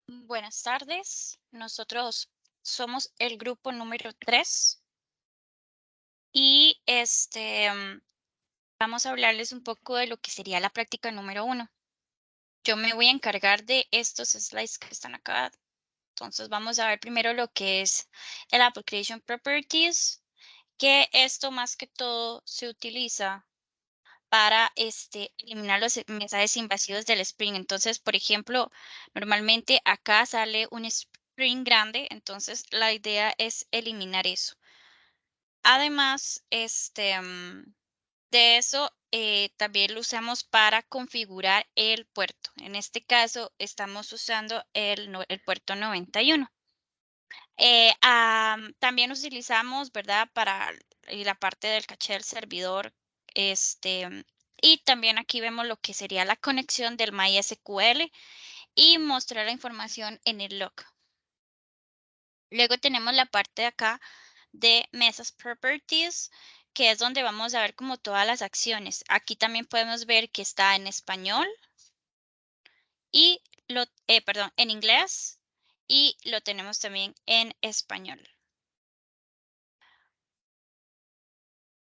Buenas tardes, nosotros somos el grupo número 3 y vamos a hablarles un poco de lo que sería la práctica número 1. Yo me voy a encargar de estos slides que están acá. Entonces vamos a ver primero lo que es el Application Properties, que esto más que todo se utiliza para eliminar los mensajes invasivos del Spring. Entonces, por ejemplo, normalmente acá sale un Spring grande, entonces la idea es eliminar eso. Además, de eso, también lo usamos para configurar el puerto. En este caso, estamos usando el puerto 91. También utilizamos, ¿verdad? Para la parte del caché del servidor, y también aquí vemos lo que sería la conexión del MySQL y mostrar la información en el log. Luego tenemos la parte de acá de Mesas Properties, que es donde vamos a ver como todas las acciones. Aquí también podemos ver que está en español y perdón, en inglés y lo tenemos también en español.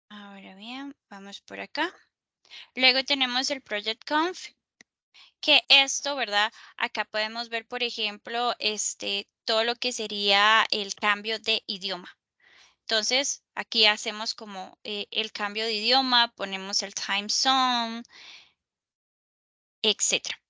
Ahora bien, vamos por acá. Luego tenemos el Project Conf, que esto, ¿verdad? Acá podemos ver, por ejemplo, todo lo que sería el cambio de idioma. Entonces, aquí hacemos como el cambio de idioma, ponemos el time zone, etcétera.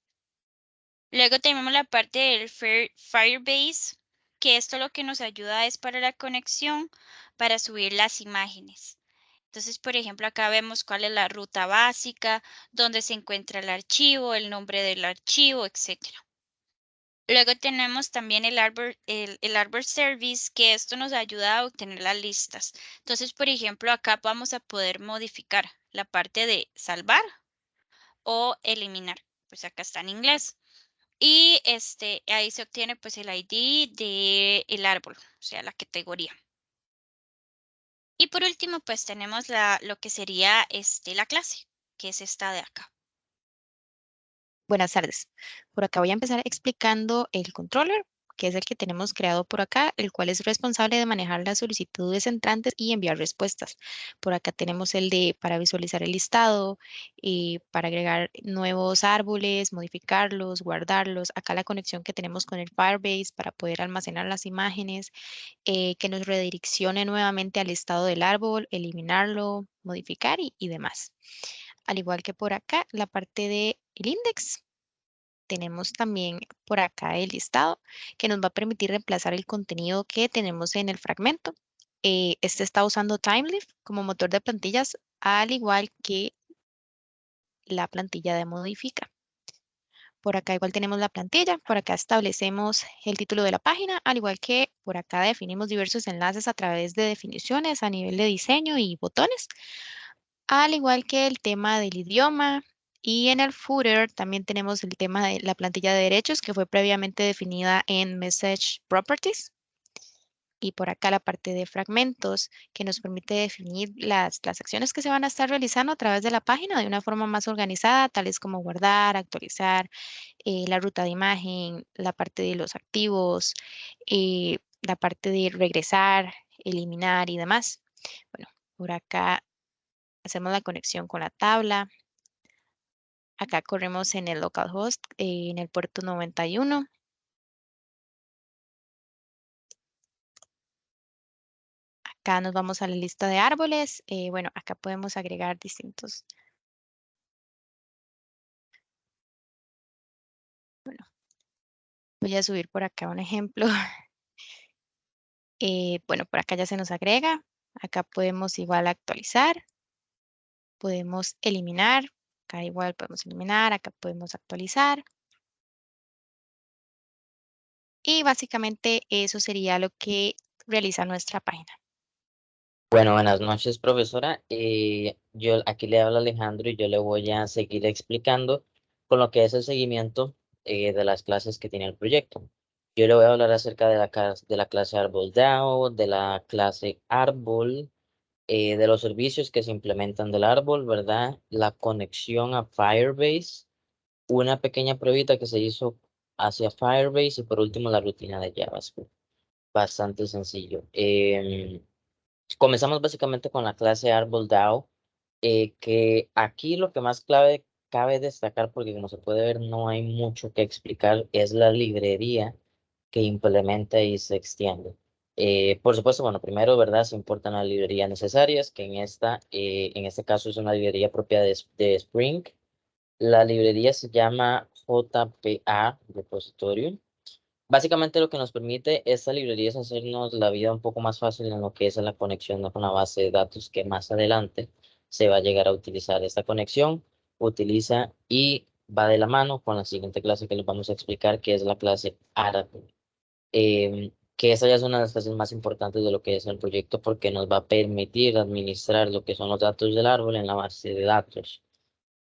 Luego tenemos la parte del Firebase, que esto lo que nos ayuda es para la conexión, para subir las imágenes. Entonces, por ejemplo, acá vemos cuál es la ruta básica, dónde se encuentra el archivo, el nombre del archivo, etcétera. Luego tenemos también el Arbor Service, que esto nos ayuda a obtener las listas. Entonces, por ejemplo, acá vamos a poder modificar la parte de salvar o eliminar. Pues acá está en inglés. Y ahí se obtiene pues el ID del árbol, o sea, la categoría. Y por último, pues tenemos lo que sería la clase, que es esta de acá. Buenas tardes. Por acá voy a empezar explicando el controller, que es el que tenemos creado por acá, el cual es responsable de manejar las solicitudes entrantes y enviar respuestas. Por acá tenemos el de para visualizar el listado y para agregar nuevos árboles, modificarlos, guardarlos. Acá la conexión que tenemos con el Firebase para poder almacenar las imágenes, que nos redireccione nuevamente al estado del árbol, eliminarlo, modificar y demás. Al igual que por acá, la parte de el index. Tenemos también por acá el listado que nos va a permitir reemplazar el contenido que tenemos en el fragmento. Este está usando Timelift como motor de plantillas, al igual que la plantilla de modifica. Por acá igual tenemos la plantilla, por acá establecemos el título de la página, al igual que por acá definimos diversos enlaces a través de definiciones a nivel de diseño y botones, al igual que el tema del idioma. Y en el footer también tenemos el tema de la plantilla de derechos que fue previamente definida en Message Properties. Y por acá la parte de fragmentos que nos permite definir las acciones que se van a estar realizando a través de la página de una forma más organizada, tales como guardar, actualizar, la ruta de imagen, la parte de los activos, la parte de regresar, eliminar y demás. Bueno, por acá hacemos la conexión con la tabla. Acá corremos en el localhost, en el puerto 91. Acá nos vamos a la lista de árboles. Bueno, acá podemos agregar distintos. Bueno, voy a subir por acá un ejemplo. Bueno, por acá ya se nos agrega. Acá podemos igual actualizar. Podemos eliminar. Acá igual podemos eliminar. Acá podemos actualizar. Y básicamente eso sería lo que realiza nuestra página. Bueno, buenas noches, profesora. Yo aquí le habla Alejandro y yo le voy a seguir explicando con lo que es el seguimiento de las clases que tiene el proyecto. Yo le voy a hablar acerca de de la clase Árbol DAO, de la clase Árbol, de los servicios que se implementan del árbol, ¿verdad? La conexión a Firebase, una pequeña pruebita que se hizo hacia Firebase y por último la rutina de JavaScript. Bastante sencillo. Comenzamos básicamente con la clase árbol DAO, que aquí lo que más cabe destacar, porque como se puede ver no hay mucho que explicar, es la librería que implementa y se extiende. Por supuesto, bueno, primero, ¿verdad? Se importan las librerías necesarias, que en este caso es una librería propia de Spring. La librería se llama JPA Repository. Básicamente lo que nos permite esta librería es hacernos la vida un poco más fácil en lo que es la conexión, ¿no?, con la base de datos que más adelante se va a llegar a utilizar. Esta conexión utiliza y va de la mano con la siguiente clase que les vamos a explicar, que es la clase Aracle. Que esa ya es una de las clases más importantes de lo que es el proyecto porque nos va a permitir administrar lo que son los datos del árbol en la base de datos.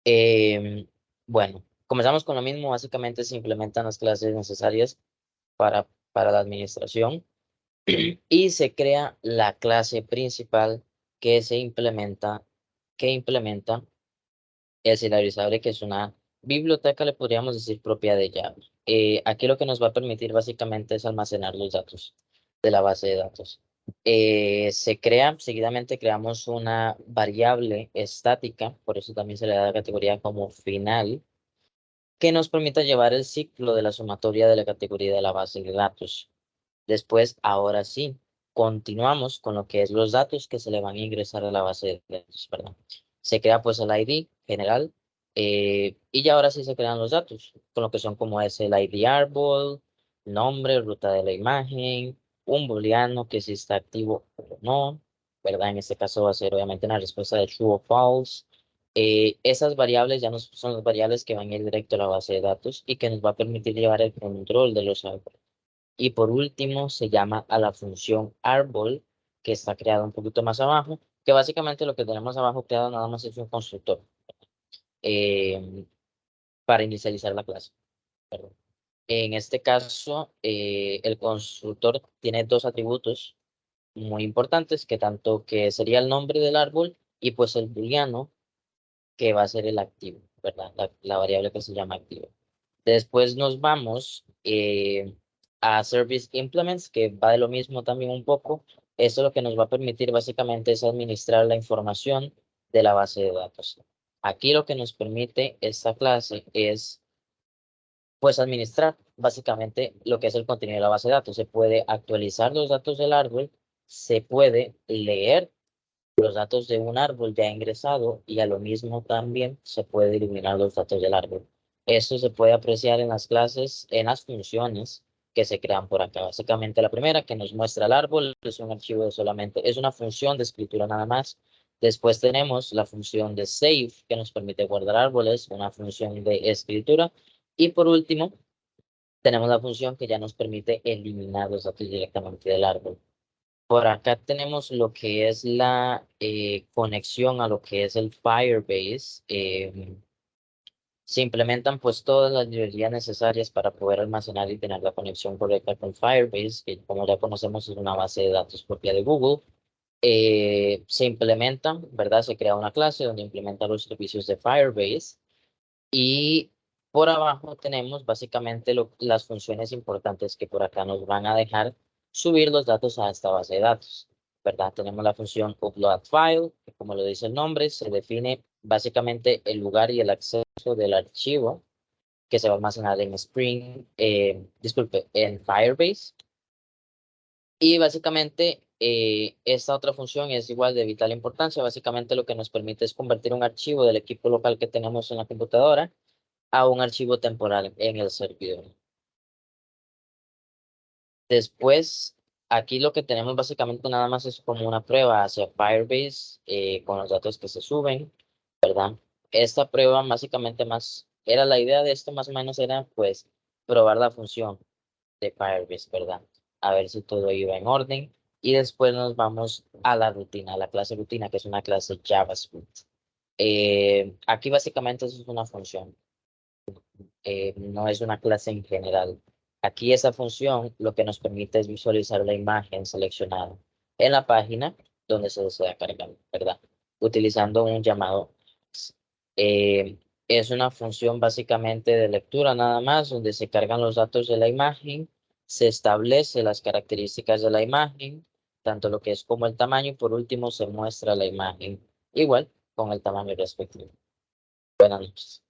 Em, bueno, comenzamos con lo mismo. Básicamente se implementan las clases necesarias para la administración y se crea la clase principal que implementa el serializable, que es una biblioteca, le podríamos decir, propia de Java. Aquí lo que nos va a permitir básicamente es almacenar los datos de la base de datos. Seguidamente creamos una variable estática, por eso también se le da la categoría como final, que nos permita llevar el ciclo de la sumatoria de la categoría de la base de datos. Después, ahora sí, continuamos con lo que es los datos que se le van a ingresar a la base de datos, perdón. Se crea pues el ID general, y ya ahora sí se crean los datos, con lo que son como es el ID árbol, nombre, ruta de la imagen, un booleano que si está activo o no, ¿verdad? En este caso va a ser obviamente una respuesta de true o false. Esas variables ya no son las variables que van a ir directo a la base de datos y que nos va a permitir llevar el control de los árboles. Y por último, se llama a la función árbol, que está creada un poquito más abajo, que básicamente lo que tenemos abajo creado nada más es un constructor, eh, para inicializar la clase. Perdón. En este caso, el constructor tiene dos atributos muy importantes, que tanto que sería el nombre del árbol y pues el booleano, que va a ser el activo, ¿verdad? La variable que se llama activo. Después nos vamos a Service Implements, que va de lo mismo también un poco. Esto lo que nos va a permitir básicamente es administrar la información de la base de datos. Aquí lo que nos permite esta clase es pues administrar básicamente lo que es el contenido de la base de datos. Se puede actualizar los datos del árbol, se puede leer los datos de un árbol ya ingresado y a lo mismo también se puede eliminar los datos del árbol. Esto se puede apreciar en las clases, en las funciones que se crean por acá. Básicamente la primera que nos muestra el árbol es un archivo solamente, es una función de escritura nada más. Después tenemos la función de save que nos permite guardar árboles, una función de escritura. Y por último, tenemos la función que ya nos permite eliminar los datos directamente del árbol. Por acá tenemos lo que es la conexión a lo que es el Firebase. Se implementan pues todas las librerías necesarias para poder almacenar y tener la conexión correcta con Firebase, que como ya conocemos es una base de datos propia de Google. Se implementan, ¿verdad? Se crea una clase donde implementa los servicios de Firebase. Y por abajo tenemos básicamente las funciones importantes que por acá nos van a dejar subir los datos a esta base de datos, ¿verdad? Tenemos la función upload file, que como lo dice el nombre, se define básicamente el lugar y el acceso del archivo que se va a almacenar en Spring, disculpe, en Firebase. Y básicamente esta otra función es igual de vital importancia. Básicamente lo que nos permite es convertir un archivo del equipo local que tenemos en la computadora a un archivo temporal en el servidor. Después, aquí lo que tenemos básicamente nada más es como una prueba hacia Firebase, con los datos que se suben, ¿verdad? Esta prueba básicamente era la idea de esto más o menos era pues probar la función de Firebase, ¿verdad? A ver si todo iba en orden. Y después nos vamos a la rutina, a la clase rutina, que es una clase JavaScript. Aquí básicamente eso es una función, no es una clase en general. Aquí esa función lo que nos permite es visualizar la imagen seleccionada en la página donde se desea cargar, ¿verdad? Utilizando un llamado. Es una función básicamente de lectura nada más, donde se cargan los datos de la imagen, se establece las características de la imagen, tanto lo que es como el tamaño, y por último se muestra la imagen igual con el tamaño respectivo. Buenas noches.